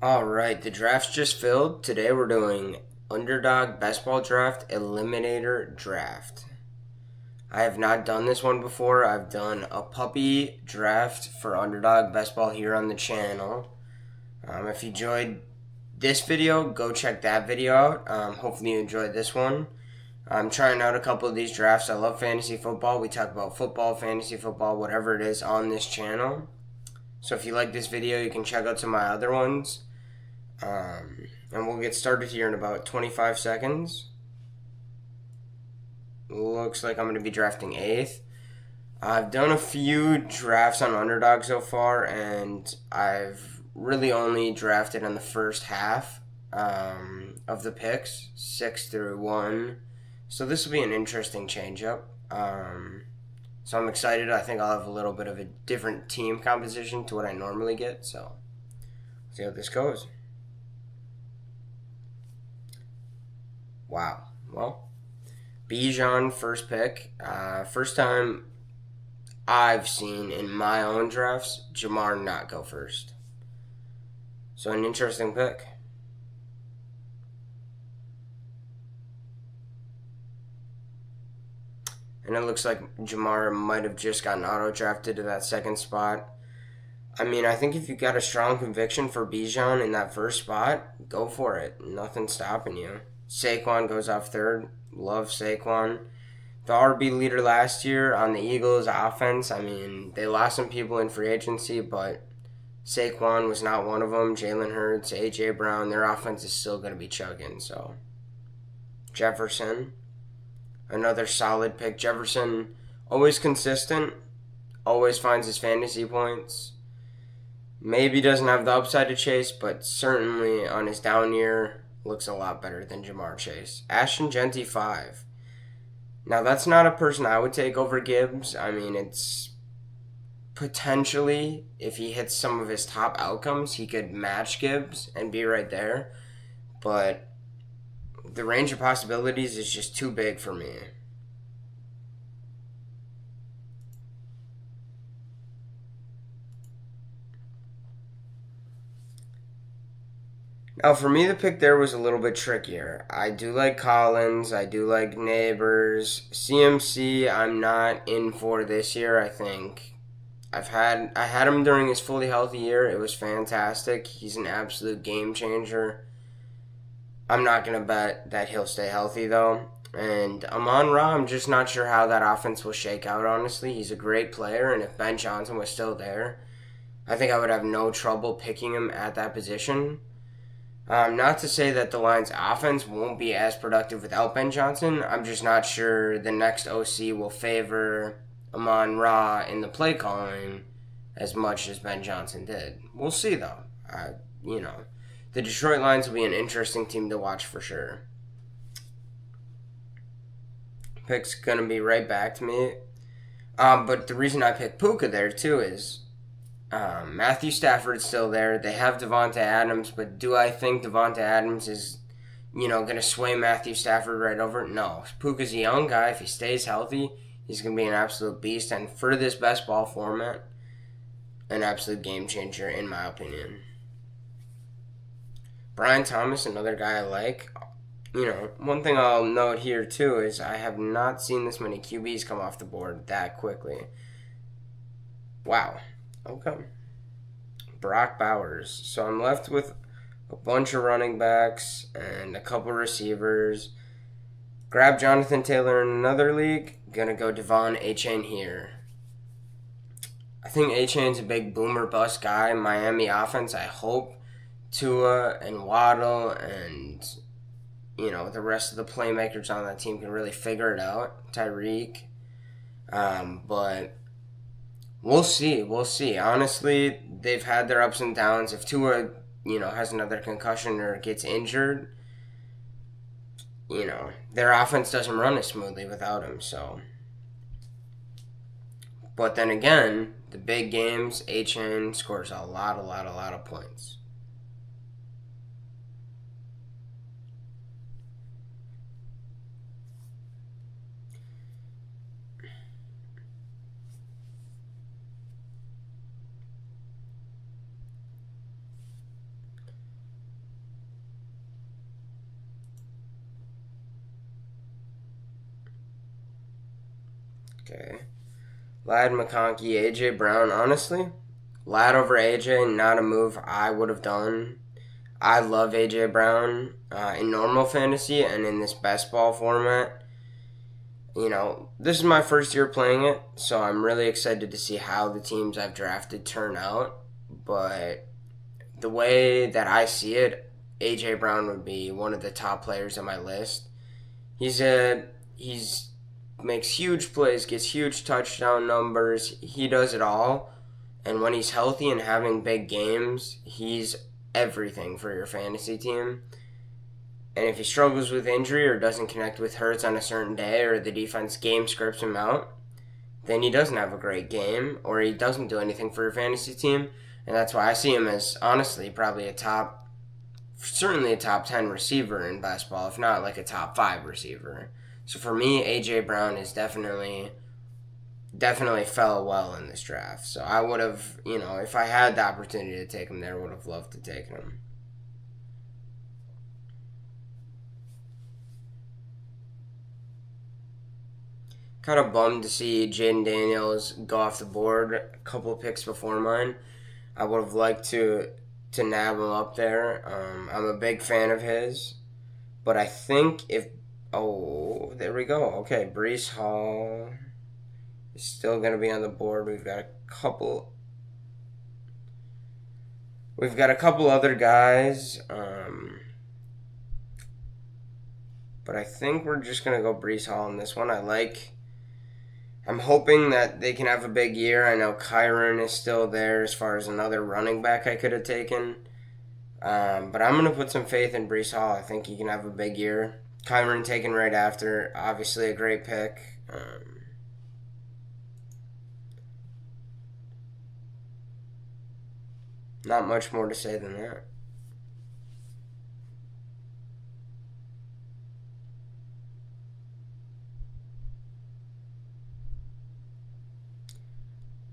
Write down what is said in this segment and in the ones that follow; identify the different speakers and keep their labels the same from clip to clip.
Speaker 1: Alright, the draft's just filled. Today we're doing Underdog Best Ball Draft Eliminator Draft. I have not done this one before. I've done a puppy draft for Underdog Best Ball here on the channel. If you enjoyed this video, go check that video out. Hopefully you enjoyed this one. I'm trying out a couple of these drafts. I love fantasy football. We talk about football, fantasy football, whatever it is on this channel. So if you like this video, you can check out some of my other ones. And we'll get started here in about 25 seconds. Looks like I'm going to be drafting 8th. I've done a few drafts on Underdog so far, and I've really only drafted in the first half of the picks, 6 through 1. So this will be an interesting change-up. So I'm excited. I think I'll have a little bit of a different team composition to what I normally get. So see how this goes. Wow. Well, Bijan, first pick. First time I've seen in my own drafts Jamar not go first. So an interesting pick. And it looks like Jamar might have just gotten auto-drafted to that second spot. I mean, I think if you got a strong conviction for Bijan in that first spot, go for it. Nothing's stopping you. Saquon goes off third. Love Saquon. The RB leader last year on the Eagles offense. I mean, they lost some people in free agency, but Saquon was not one of them. Jalen Hurts, A.J. Brown, their offense is still going to be chugging. So, Jefferson, another solid pick. Jefferson, always consistent, always finds his fantasy points. Maybe doesn't have the upside to Chase, but certainly on his down year, looks a lot better than Jamar Chase. Ashton Genty 5. Now, that's not a person I would take over Gibbs. I mean, it's potentially, if he hits some of his top outcomes, he could match Gibbs and be right there. But the range of possibilities is just too big for me. Now, for me, the pick there was a little bit trickier. I do like Collins. I do like Neighbors. CMC, I'm not in for this year, I think. I had him during his fully healthy year. It was fantastic. He's an absolute game changer. I'm not going to bet that he'll stay healthy, though. And Amon-Ra, I'm just not sure how that offense will shake out, honestly. He's a great player, and if Ben Johnson was still there, I think I would have no trouble picking him at that position. Not to say that the Lions' offense won't be as productive without Ben Johnson. I'm just not sure the next OC will favor Amon-Ra in the play calling as much as Ben Johnson did. We'll see, though. The Detroit Lions will be an interesting team to watch for sure. Pick's going to be right back to me. But the reason I picked Puka there, too, is Matthew Stafford's still there. They have Devonta Adams, but do I think Devonta Adams is, going to sway Matthew Stafford right over? No. Puka's a young guy. If he stays healthy, he's going to be an absolute beast. And for this best ball format, an absolute game changer, in my opinion. Brian Thomas, another guy I like. One thing I'll note here, too, is I have not seen this many QBs come off the board that quickly. Wow. Okay. Brock Bowers. So I'm left with a bunch of running backs and a couple receivers. Grab Jonathan Taylor in another league. Gonna go Devon Achane here. I think Achane's a big boomer bust guy. Miami offense, I hope Tua and Waddle and the rest of the playmakers on that team can really figure it out. Tyreek. But we'll see. We'll see. Honestly, they've had their ups and downs. If Tua, has another concussion or gets injured, their offense doesn't run as smoothly without him. So, but then again, the big games, Achane scores a lot of points. Okay. Ladd, McConkey, AJ Brown. Honestly, Ladd over AJ, not a move I would have done. I love AJ Brown in normal fantasy and in this best ball format. This is my first year playing it, so I'm really excited to see how the teams I've drafted turn out. But the way that I see it, AJ Brown would be one of the top players on my list. He's makes huge plays, gets huge touchdown numbers. He does it all. And when he's healthy and having big games, he's everything for your fantasy team. And if he struggles with injury or doesn't connect with Hurts on a certain day or the defense game scripts him out, then he doesn't have a great game or he doesn't do anything for your fantasy team. And that's why I see him as, honestly, probably certainly a top 10 receiver in basketball, if not like a top 5 receiver. So for me, A.J. Brown is definitely fell well in this draft. So I would have, if I had the opportunity to take him there, would have loved to take him. Kind of bummed to see Jaden Daniels go off the board a couple of picks before mine. I would have liked to nab him up there. I'm a big fan of his, but I think there we go. Okay, Breece Hall is still going to be on the board. We've got a couple other guys, but I think we're just going to go Breece Hall in this one. I'm hoping that they can have a big year. I know Kyron is still there as far as another running back I could have taken. But I'm going to put some faith in Breece Hall. I think he can have a big year. Kyron taken right after. Obviously a great pick. Not much more to say than that.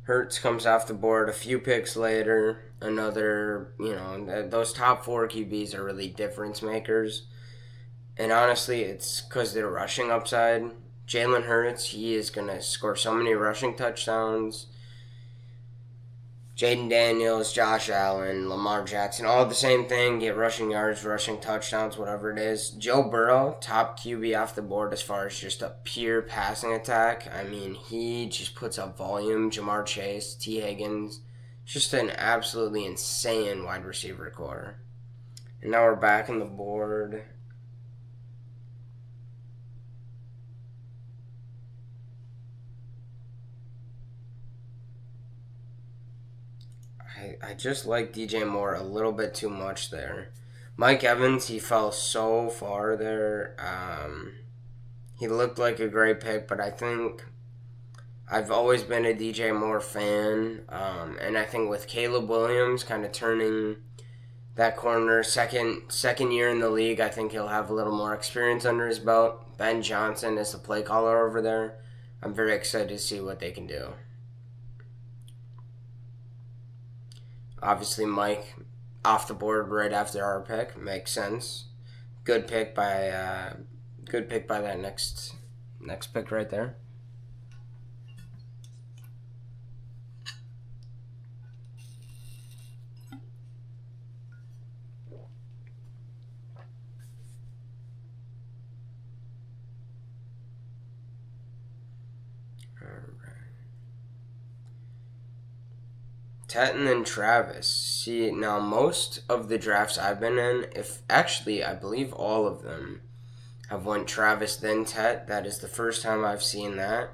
Speaker 1: Hurts comes off the board a few picks later. Another, those top 4 QBs are really difference makers. And honestly, it's because they're rushing upside. Jalen Hurts, he is going to score so many rushing touchdowns. Jaden Daniels, Josh Allen, Lamar Jackson, all the same thing. Get rushing yards, rushing touchdowns, whatever it is. Joe Burrow, top QB off the board as far as just a pure passing attack. I mean, he just puts up volume. Jamar Chase, T. Higgins, just an absolutely insane wide receiver core. And now we're back on the board. I just like DJ Moore a little bit too much there. Mike Evans, he fell so far there. He looked like a great pick, but I think I've always been a DJ Moore fan. And I think with Caleb Williams kind of turning that corner, second year in the league, I think he'll have a little more experience under his belt. Ben Johnson is the play caller over there. I'm very excited to see what they can do. Obviously, Mike off the board right after our pick makes sense. Good pick by that next pick right there. Tetton and Travis. See, now most of the drafts I've been in, I believe all of them have went Travis then Tet. That is the first time I've seen that.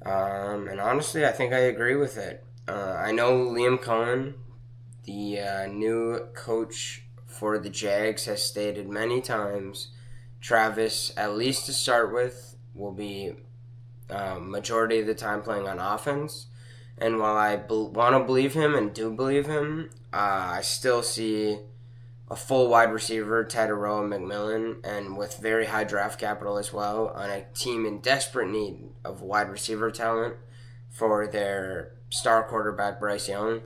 Speaker 1: And honestly, I think I agree with it. I know Liam Cohen, the new coach for the Jags, has stated many times Travis, at least to start with, will be majority of the time playing on offense. And while I want to believe him and do believe him, I still see a full wide receiver, Ted Rowe and McMillan, and with very high draft capital as well, on a team in desperate need of wide receiver talent for their star quarterback, Bryce Young.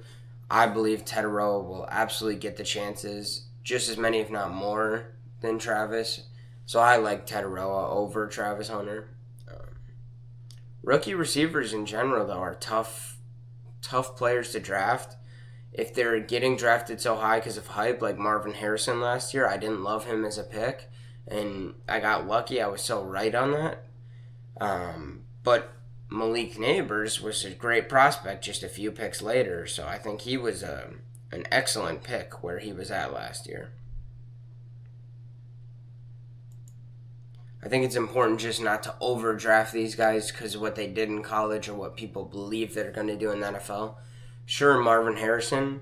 Speaker 1: I believe Ted Rowe will absolutely get the chances, just as many, if not more, than Travis. So I like Ted Rowe over Travis Hunter. Rookie receivers in general, though, are tough players to draft. If they're getting drafted so high because of hype, like Marvin Harrison last year, I didn't love him as a pick, and I got lucky. I was so right on that. But Malik Neighbors was a great prospect just a few picks later, so I think he was an excellent pick where he was at last year. I think it's important just not to overdraft these guys because of what they did in college or what people believe they're going to do in the NFL. Sure, Marvin Harrison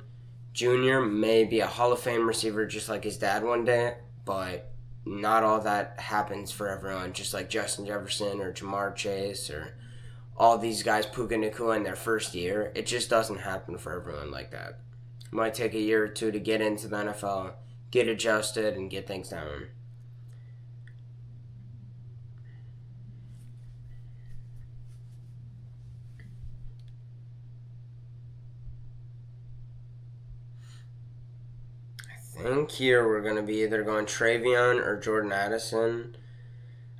Speaker 1: Jr. may be a Hall of Fame receiver just like his dad one day, but not all that happens for everyone, just like Justin Jefferson or Jamar Chase or all these guys, Puka Nacua, in their first year. It just doesn't happen for everyone like that. It might take a year or two to get into the NFL, get adjusted, and get things down. I think here we're going to be either going Travion or Jordan Addison.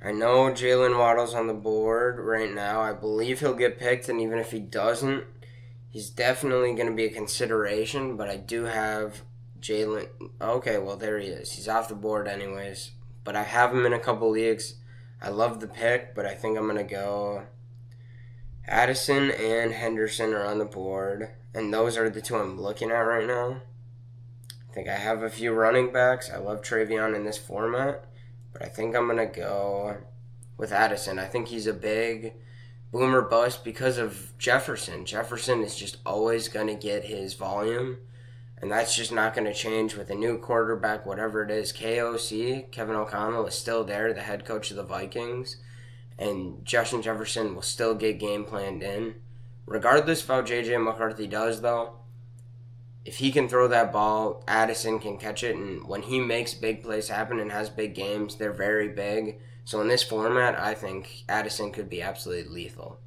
Speaker 1: I know Jalen Waddle's on the board right now. I believe he'll get picked, and even if he doesn't, he's definitely going to be a consideration. But I do have Jalen. Okay, well, there he is. He's off the board, anyways. But I have him in a couple leagues. I love the pick, but I think I'm going to go Addison and Henderson are on the board, and those are the two I'm looking at right now. I think I have a few running backs. I love Travion in this format, but I think I'm going to go with Addison. I think he's a big boomer bust because of Jefferson. Jefferson is just always going to get his volume, and that's just not going to change with a new quarterback, whatever it is. KOC, Kevin O'Connell, is still there, the head coach of the Vikings, and Justin Jefferson will still get game planned in. Regardless of how J.J. McCarthy does, though, if he can throw that ball, Addison can catch it, and when he makes big plays happen and has big games, they're very big. So in this format, I think Addison could be absolutely lethal.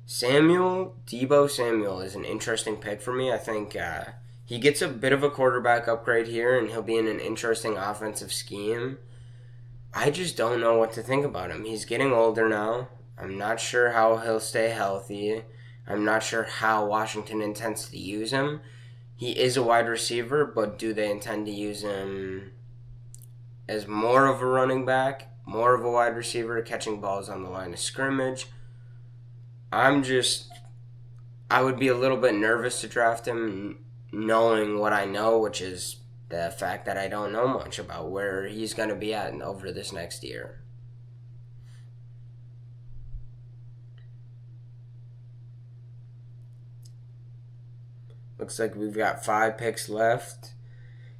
Speaker 1: Debo Samuel is an interesting pick for me. I think he gets a bit of a quarterback upgrade here, and he'll be in an interesting offensive scheme. I just don't know what to think about him. He's getting older now. I'm not sure how he'll stay healthy. I'm not sure how Washington intends to use him. He is a wide receiver, but do they intend to use him as more of a running back, more of a wide receiver, catching balls on the line of scrimmage? I would be a little bit nervous to draft him knowing what I know, which is the fact that I don't know much about where he's going to be at over this next year. Looks like we've got 5 picks left.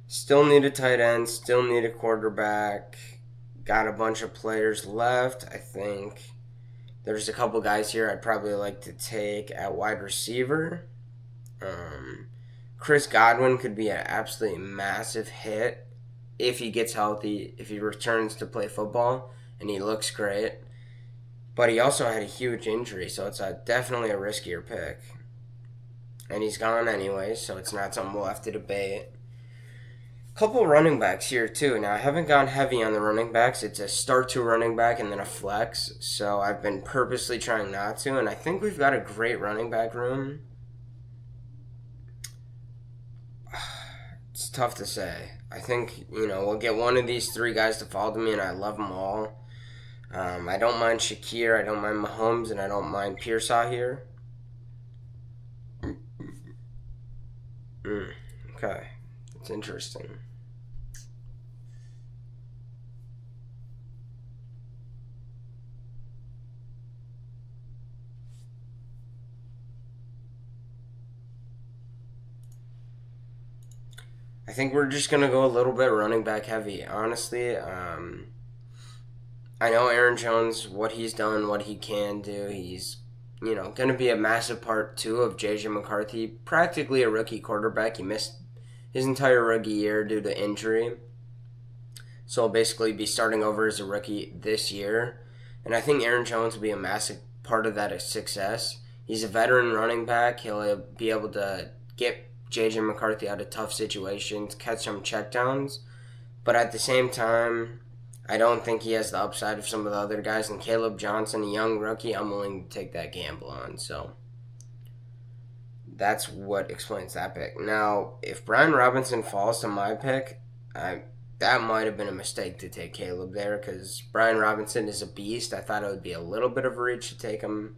Speaker 1: Still need a tight end. Still need a quarterback. Got a bunch of players left. I think there's a couple guys here I'd probably like to take at wide receiver. Chris Godwin could be an absolutely massive hit if he gets healthy, if he returns to play football, and he looks great. But he also had a huge injury, so it's definitely a riskier pick. And he's gone anyway, so it's not something we'll have to debate. Couple running backs here too. Now I haven't gone heavy on the running backs. It's a start to running back and then a flex. So I've been purposely trying not to, and I think we've got a great running back room. It's tough to say. I think, we'll get one of these 3 guys to fall to me, and I love them all. I don't mind Shakir, I don't mind Mahomes, and I don't mind Pearsall here. Okay, it's interesting. I think we're just going to go a little bit running back heavy. Honestly, I know Aaron Jones, what he's done, what he can do. He's, going to be a massive part, too, of J.J. McCarthy. Practically a rookie quarterback. He missed his entire rookie year due to injury. So he'll basically be starting over as a rookie this year. And I think Aaron Jones will be a massive part of that success. He's a veteran running back. He'll be able to get J.J. McCarthy out of tough situations, catch some checkdowns. But at the same time, I don't think he has the upside of some of the other guys. And Caleb Johnson, a young rookie, I'm willing to take that gamble on. So that's what explains that pick. Now, if Brian Robinson falls to my pick, that might have been a mistake to take Caleb there because Brian Robinson is a beast. I thought it would be a little bit of a reach to take him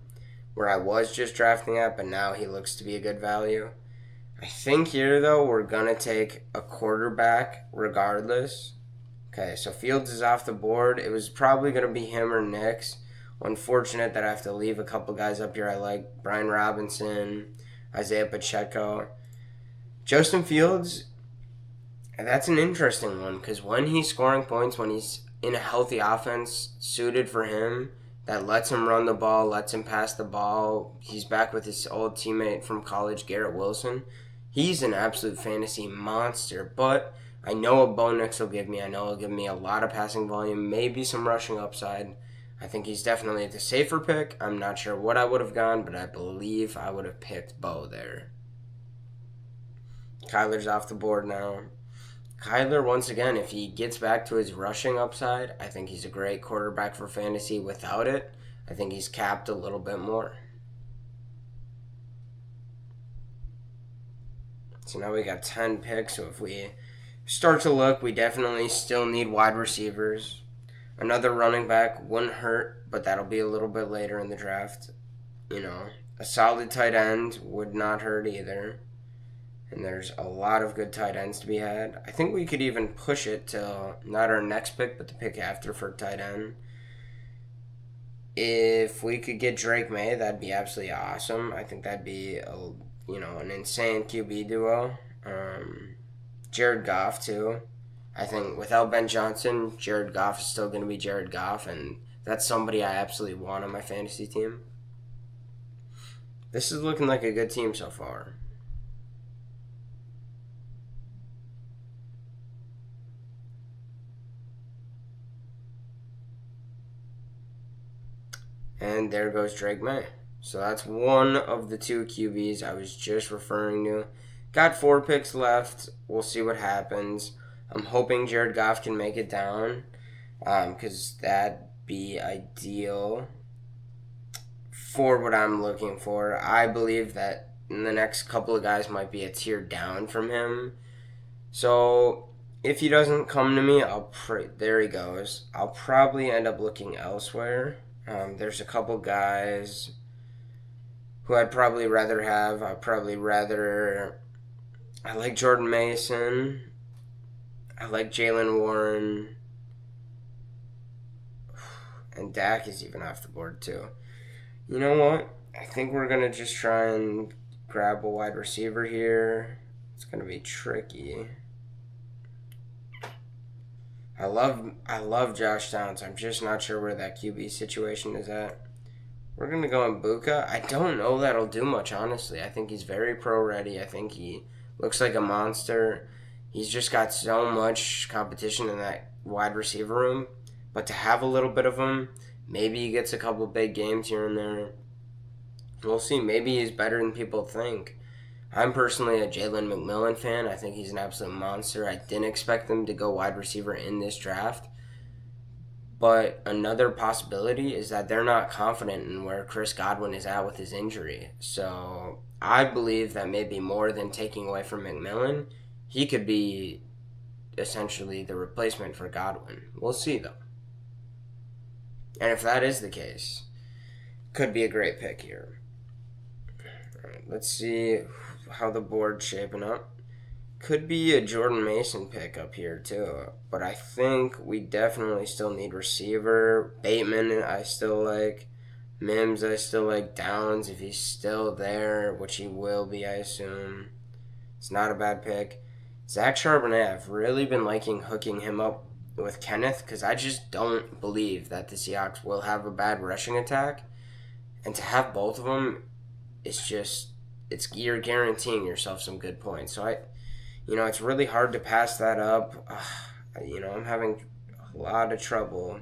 Speaker 1: where I was just drafting at, but now he looks to be a good value. I think here, though, we're going to take a quarterback regardless. Okay, so Fields is off the board. It was probably going to be him or Nix. Unfortunate that I have to leave a couple guys up here I like. Brian Robinson, Isaiah Pacheco. Justin Fields, that's an interesting one because when he's scoring points, when he's in a healthy offense suited for him, that lets him run the ball, lets him pass the ball. He's back with his old teammate from college, Garrett Wilson. He's an absolute fantasy monster, but I know what Bo Nix will give me. I know he'll give me a lot of passing volume, maybe some rushing upside. I think he's definitely the safer pick. I'm not sure what I would have gone, but I believe I would have picked Bo there. Kyler's off the board now. Kyler, once again, if he gets back to his rushing upside, I think he's a great quarterback for fantasy. Without it, I think he's capped a little bit more. So now we got 10 picks. So if we start to look, we definitely still need wide receivers. Another running back wouldn't hurt, but that'll be a little bit later in the draft. A solid tight end would not hurt either. And there's a lot of good tight ends to be had. I think we could even push it to not our next pick, but the pick after for tight end. If we could get Drake May, that'd be absolutely awesome. I think that'd be an insane QB duo. Jared Goff too. I think without Ben Johnson, Jared Goff is still going to be Jared Goff, and that's somebody I absolutely want on my fantasy team. This is looking like a good team so far. And there goes Drake May. So that's one of the two QBs I was just referring to. Got 4 picks left. We'll see what happens. I'm hoping Jared Goff can make it down because that'd be ideal for what I'm looking for. I believe that the next couple of guys might be a tier down from him. So if he doesn't come to me, there he goes. I'll probably end up looking elsewhere. There's a couple guys who I'd probably rather have. I like Jordan Mason. I like Jalen Warren. And Dak is even off the board too. You know what? I think we're going to just try and grab a wide receiver here. It's going to be tricky. I love Josh Downs. I'm just not sure where that QB situation is at. We're going to go in Buka. I don't know that'll do much, honestly. I think he's very pro-ready. I think he looks like a monster. He's just got so much competition in that wide receiver room. But to have a little bit of him, maybe he gets a couple big games here and there. We'll see. Maybe he's better than people think. I'm personally a Jalen McMillan fan. I think he's an absolute monster. I didn't expect him to go wide receiver in this draft. But another possibility is that they're not confident in where Chris Godwin is at with his injury. So I believe that maybe more than taking away from McMillan, he could be essentially the replacement for Godwin. We'll see, though. And if that is the case, could be a great pick here. All right, let's see how the board's shaping up. Could be a Jordan Mason pick up here too, but I think we definitely still need receiver. Bateman I still like. Mims I still like. Downs if he's still there, which he will be I assume. It's not a bad pick. Zach Charbonnet, I've really been liking hooking him up with Kenneth because I just don't believe that the Seahawks will have a bad rushing attack. And to have both of them, you're guaranteeing yourself some good points. So it's really hard to pass that up. I'm having a lot of trouble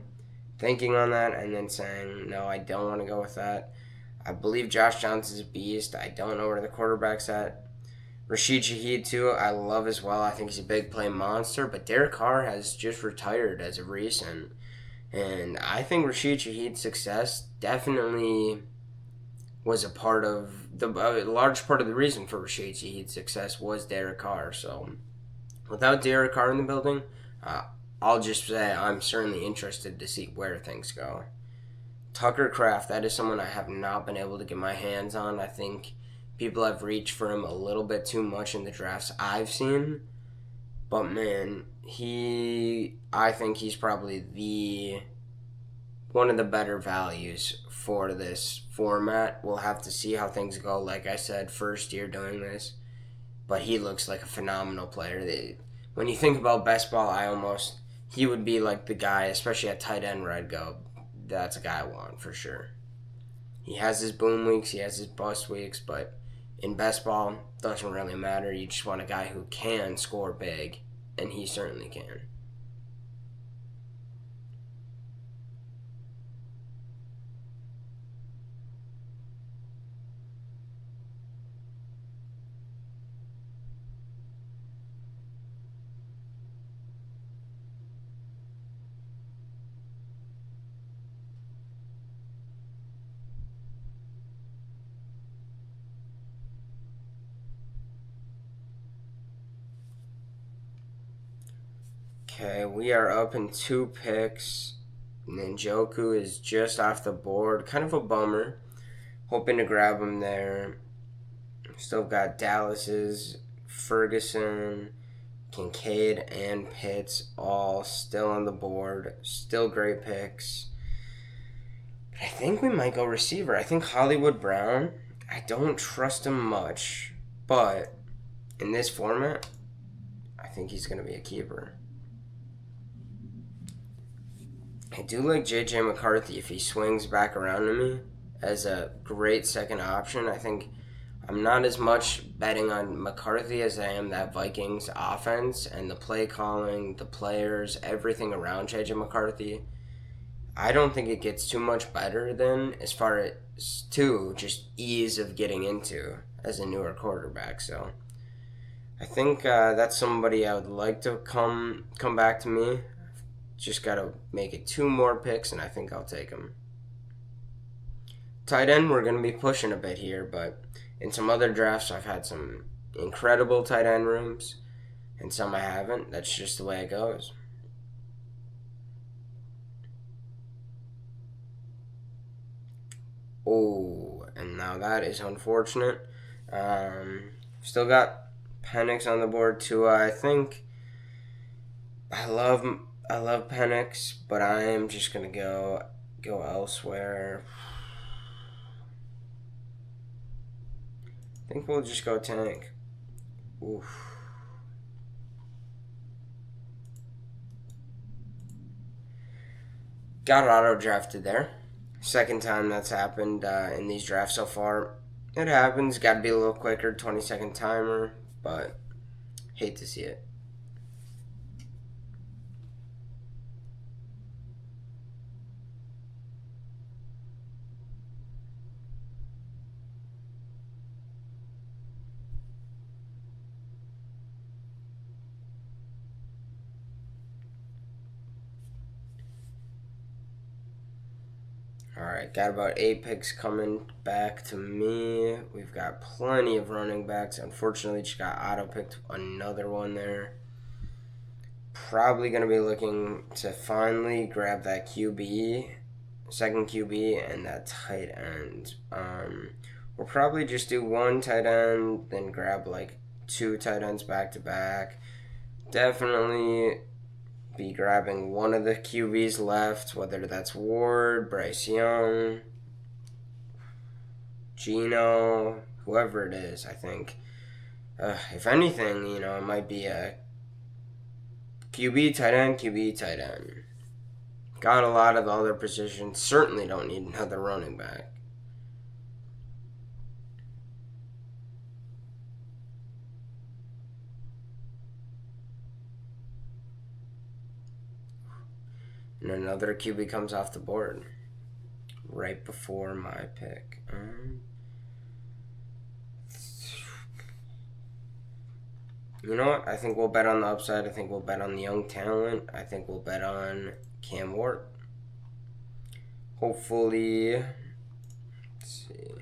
Speaker 1: thinking on that and then saying, no, I don't want to go with that. I believe Josh Johnson's a beast. I don't know where the quarterback's at. Rashid Shaheed, too, I love as well. I think he's a big play monster, but Derek Carr has just retired as of recent. And I think Rashid Shaheed's success definitely was a large part of the reason for Rashid Shaheed's success was Derek Carr. So without Derek Carr in the building, uh, I'll just say I'm certainly interested to see where things go. Tucker Kraft, that is someone I have not been able to get my hands on. I think people have reached for him a little bit too much in the drafts I've seen. But man, I think he's probably the one of the better values for this format. We'll have to see how things go. Like I said, first year doing this, but he looks like a phenomenal player. When you think about best ball, he would be like the guy, especially at tight end, where I'd go, that's a guy I want for sure. He has his boom weeks, he has his bust weeks, but in best ball, doesn't really matter. You just want a guy who can score big, and he certainly can. Okay, we are up in 2 picks. Ninjoku is just off the board. Kind of a bummer. Hoping to grab him there. Still got Dallas's, Ferguson, Kincaid, and Pitts all still on the board. Still great picks. But I think we might go receiver. I think Hollywood Brown, I don't trust him much. But in this format, I think he's going to be a keeper. I do like J.J. McCarthy if he swings back around to me as a great second option. I think I'm not as much betting on McCarthy as I am that Vikings offense and the play calling, the players, everything around J.J. McCarthy. I don't think it gets too much better than as far as to just ease of getting into as a newer quarterback. So I think that's somebody I would like to come back to me. Just got to make it 2 more picks, and I think I'll take him. Tight end, we're going to be pushing a bit here, but in some other drafts, I've had some incredible tight end rooms, and some I haven't. That's just the way it goes. Oh, and now that is unfortunate. Still got Penix on the board too. I think I love Penix, but I am just gonna go elsewhere. I think we'll just go Tank. Oof. Got auto drafted there. Second time that's happened in these drafts so far. It happens. Got to be a little quicker. 20-second timer, but hate to see it. Alright, got about 8 picks coming back to me. We've got plenty of running backs. Unfortunately, just got auto-picked another one there. Probably going to be looking to finally grab that QB, second QB, and that tight end. We'll probably just do one tight end, then grab like 2 tight ends back to back. Definitely be grabbing one of the QBs left, whether that's Ward, Bryce Young, Gino, whoever it is, I think. If anything, it might be a QB, tight end, QB, tight end. Got a lot of the other positions. Certainly don't need another running back. And another QB comes off the board right before my pick. You know what? I think we'll bet on the upside. I think we'll bet on the young talent. I think we'll bet on Cam Ward. Hopefully, let's see.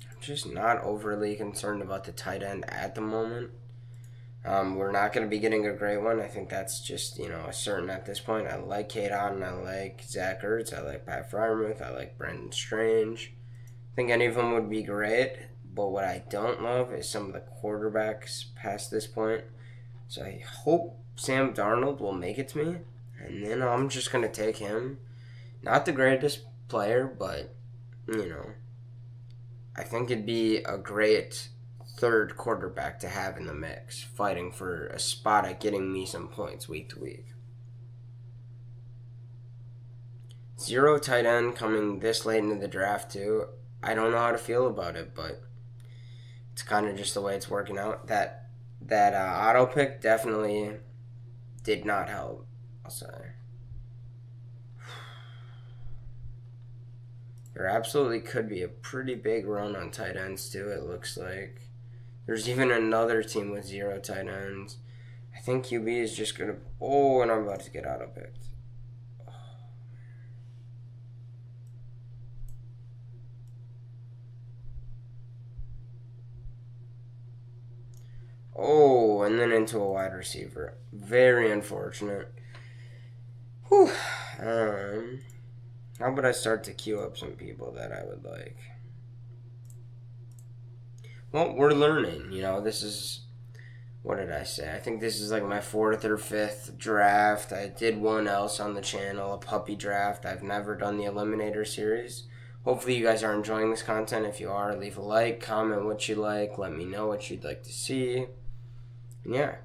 Speaker 1: I'm just not overly concerned about the tight end at the moment. We're not going to be getting a great one. I think that's just, a certain at this point. I like Kate Otten. I like Zach Ertz. I like Pat Freiermuth. I like Brendan Strange. I think any of them would be great. But what I don't love is some of the quarterbacks past this point. So I hope Sam Darnold will make it to me. And then I'm just going to take him. Not the greatest player, but, I think it'd be a great third quarterback to have in the mix, fighting for a spot at getting me some points week to week. 0 tight end coming this late into the draft, too. I don't know how to feel about it, but it's kind of just the way it's working out. That auto pick definitely did not help, I'll say. There absolutely could be a pretty big run on tight ends, too, it looks like. There's even another team with 0 tight ends. I think QB is just going to... Oh, and I'm about to get auto-picked. Oh, and then into a wide receiver. Very unfortunate. Whew. How about I start to queue up some people that I would like? Well, we're learning, this is... What did I say? I think this is like my 4th or 5th draft. I did one else on the channel, a puppy draft. I've never done the Eliminator series. Hopefully you guys are enjoying this content. If you are, leave a like, comment what you like, let me know what you'd like to see. And yeah.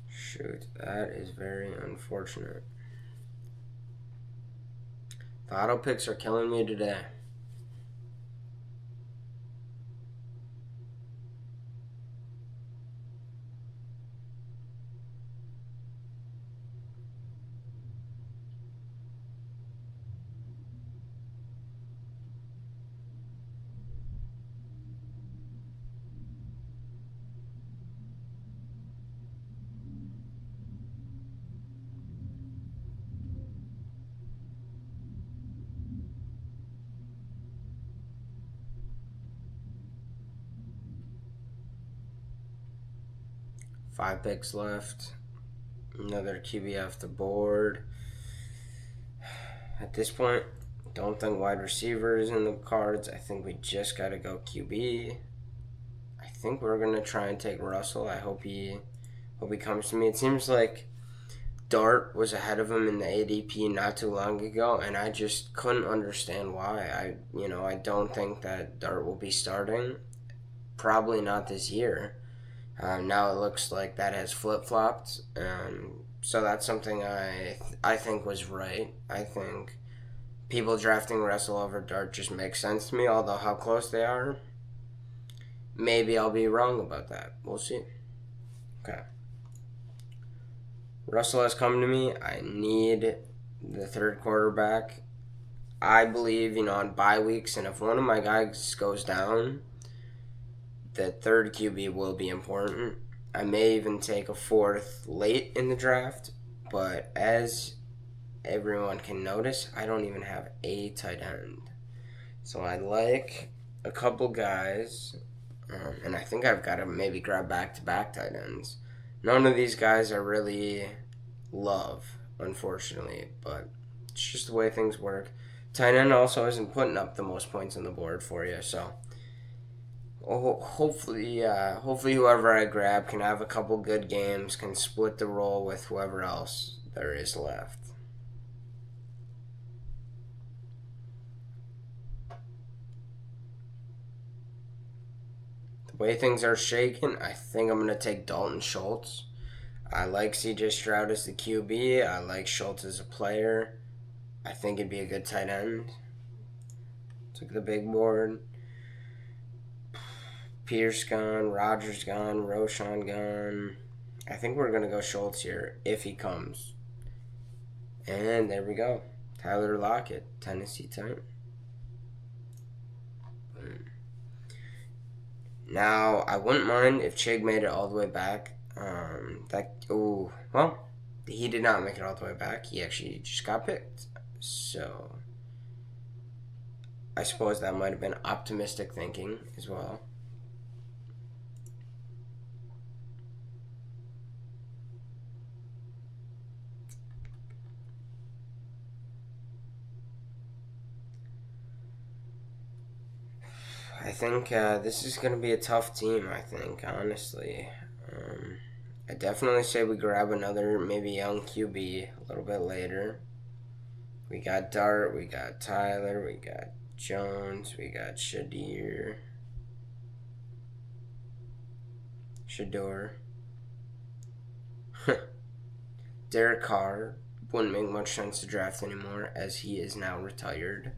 Speaker 1: Shoot, that is very unfortunate. The auto picks are killing me today. Five picks left. Another QB off the board. At this point, don't think wide receiver is in the cards. I think we just got to go QB. I think we're going to try and take Russell. I hope he comes to me. It seems like Dart was ahead of him in the ADP not too long ago, and I just couldn't understand why. I don't think that Dart will be starting. Probably not this year. Now it looks like that has flip-flopped. So that's something I think was right. I think people drafting Russell over Dart just makes sense to me, although how close they are, maybe I'll be wrong about that. We'll see. Okay. Russell has come to me. I need the third quarterback. I believe, on bye weeks, and if one of my guys goes down, the third QB will be important. I may even take a 4th late in the draft, but as everyone can notice, I don't even have a tight end. So I like a couple guys, and I think I've got to maybe grab back-to-back tight ends. None of these guys I really love, unfortunately, but it's just the way things work. Tight end also isn't putting up the most points on the board for you, so hopefully whoever I grab can have a couple good games, can split the role with whoever else there is left. The way things are shaking, I think I'm going to take Dalton Schultz. I like CJ Stroud as the QB. I like Schultz as a player. I think it'd be a good tight end. Took the big board. Pierce gone, Rogers gone, Roshan gone. I think we're going to go Schultz here if he comes. And there we go. Tyler Lockett, Tennessee Titan. Now, I wouldn't mind if Chig made it all the way back. Well, he did not make it all the way back. He actually just got picked. So, I suppose that might have been optimistic thinking as well. I think this is going to be a tough team, I think, honestly. I definitely say we grab another maybe young QB a little bit later. We got Dart, we got Tyler, we got Jones, we got Shador. Derek Carr wouldn't make much sense to draft anymore as he is now retired.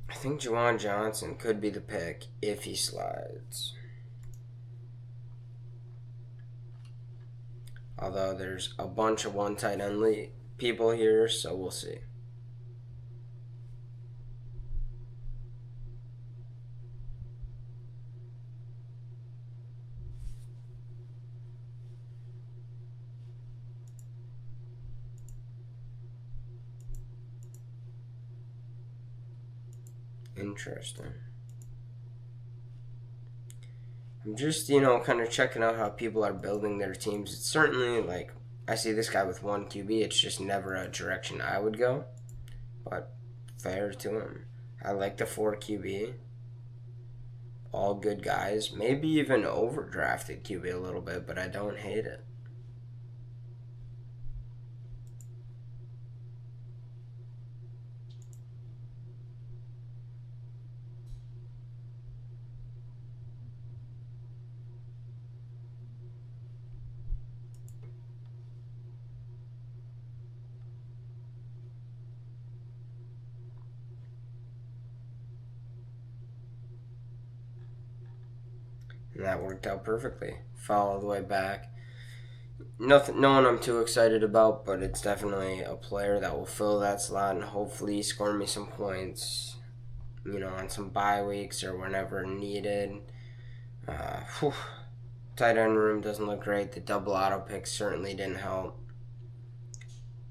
Speaker 1: I think Juwan Johnson could be the pick if he slides. Although there's a bunch of one tight end people here, so we'll see. Interesting. I'm just, kind of checking out how people are building their teams. It's certainly, I see this guy with one QB. It's just never a direction I would go. But fair to him. I like the 4 QB. All good guys. Maybe even overdrafted QB a little bit, but I don't hate it. And that worked out perfectly. Fell all the way back. No one I'm too excited about, but it's definitely a player that will fill that slot and hopefully score me some points, on some bye weeks or whenever needed. Tight end room doesn't look great. The double auto pick certainly didn't help.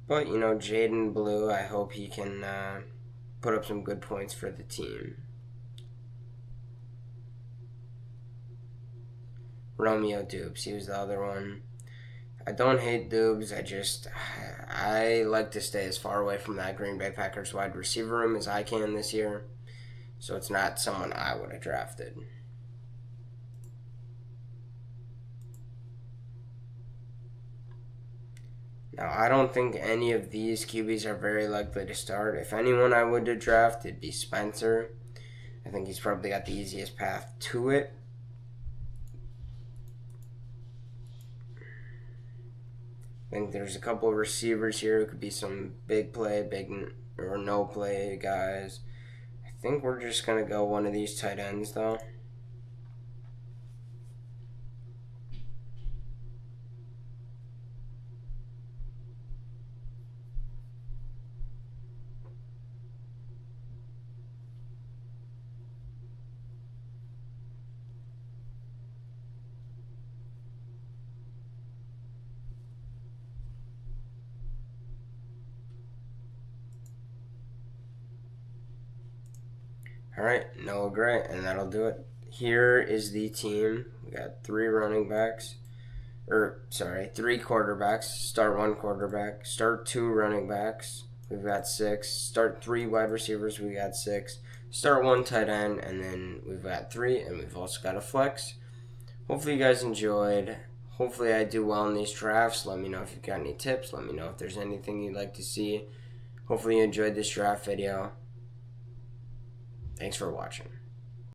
Speaker 1: But, Jaden Blue, I hope he can put up some good points for the team. Romeo Dubes, he was the other one. I don't hate Dubes. I like to stay as far away from that Green Bay Packers wide receiver room as I can this year. So it's not someone I would have drafted. Now, I don't think any of these QBs are very likely to start. If anyone I would have drafted, it'd be Spencer. I think he's probably got the easiest path to it. I think there's a couple of receivers here who could be some big play, big or no play guys. I think we're just going to go one of these tight ends, though. All right, Noah Gray, and that'll do it. Here is the team. We got 3 quarterbacks. Start 1 quarterback. Start 2 running backs. We've got 6. Start 3 wide receivers. We got 6. Start 1 tight end, and then we've got 3, and we've also got a flex. Hopefully you guys enjoyed. Hopefully I do well in these drafts. Let me know if you've got any tips. Let me know if there's anything you'd like to see. Hopefully you enjoyed this draft video. Thanks for watching.